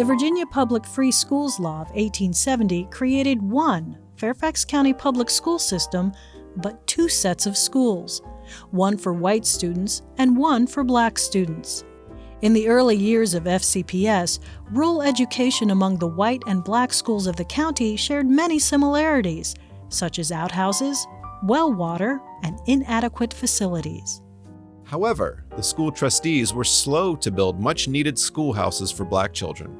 The Virginia Public Free Schools Law of 1870 created one Fairfax County public school system, but two sets of schools, one for white students and one for black students. In the early years of FCPS, rural education among the white and black schools of the county shared many similarities, such as outhouses, well water, and inadequate facilities. However, the school trustees were slow to build much-needed schoolhouses for black children.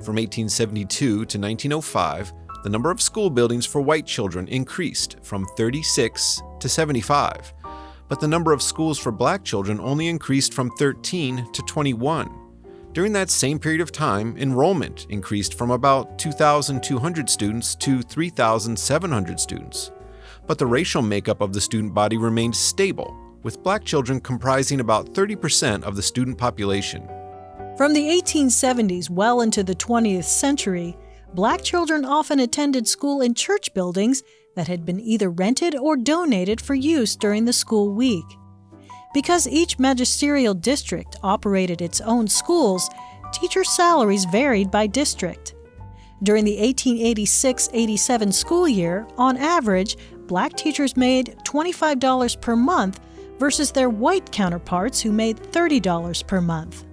From 1872 to 1905, the number of school buildings for white children increased from 36 to 75, but the number of schools for black children only increased from 13 to 21. During that same period of time, enrollment increased from about 2,200 students to 3,700 students. But the racial makeup of the student body remained stable, with black children comprising about 30% of the student population. From the 1870s well into the 20th century, black children often attended school in church buildings that had been either rented or donated for use during the school week. Because each magisterial district operated its own schools, teacher salaries varied by district. During the 1886-87 school year, on average, black teachers made $25 per month versus their white counterparts who made $30 per month.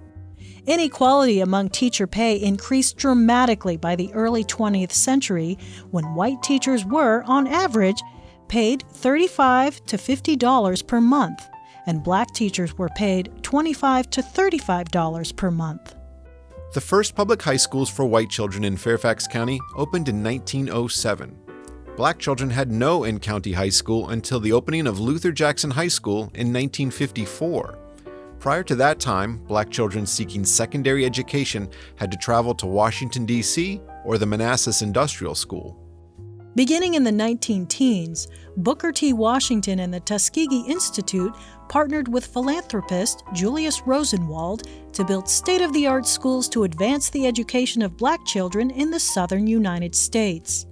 Inequality among teacher pay increased dramatically by the early 20th century when white teachers were, on average, paid $35 to $50 per month, and black teachers were paid $25 to $35 per month. The first public high schools for white children in Fairfax County opened in 1907. Black children had no in-county high school until the opening of Luther Jackson High School in 1954. Prior to that time, black children seeking secondary education had to travel to Washington, D.C. or the Manassas Industrial School. Beginning in the 19-teens, Booker T. Washington and the Tuskegee Institute partnered with philanthropist Julius Rosenwald to build state-of-the-art schools to advance the education of black children in the southern United States.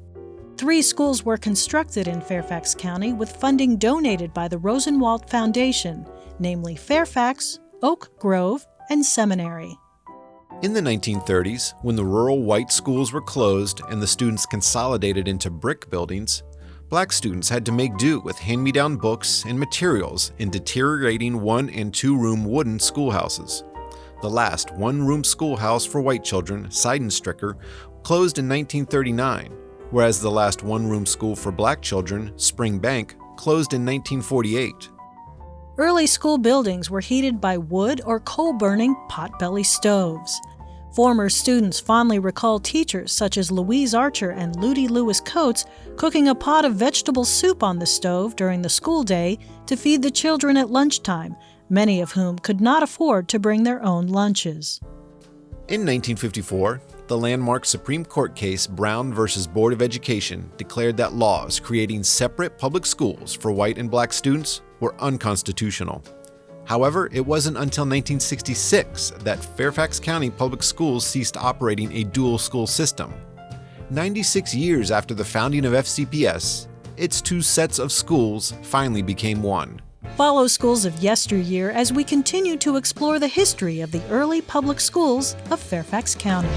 3 schools were constructed in Fairfax County with funding donated by the Rosenwald Foundation, namely Fairfax, Oak Grove, and Seminary. In the 1930s, when the rural white schools were closed and the students consolidated into brick buildings, black students had to make do with hand-me-down books and materials in deteriorating 1- and 2-room wooden schoolhouses. The last one-room schoolhouse for white children, Seidenstricker, closed in 1939, whereas the last one-room school for black children, Spring Bank, closed in 1948. Early school buildings were heated by wood or coal-burning potbelly stoves. Former students fondly recall teachers such as Louise Archer and Ludi Lewis Coates cooking a pot of vegetable soup on the stove during the school day to feed the children at lunchtime, many of whom could not afford to bring their own lunches. In 1954, the landmark Supreme Court case Brown v. Board of Education declared that laws creating separate public schools for white and black students were unconstitutional. However, it wasn't until 1966 that Fairfax County Public Schools ceased operating a dual school system. 96 years after the founding of FCPS, its 2 sets of schools finally became one. Follow Schools of Yesteryear as we continue to explore the history of the early public schools of Fairfax County.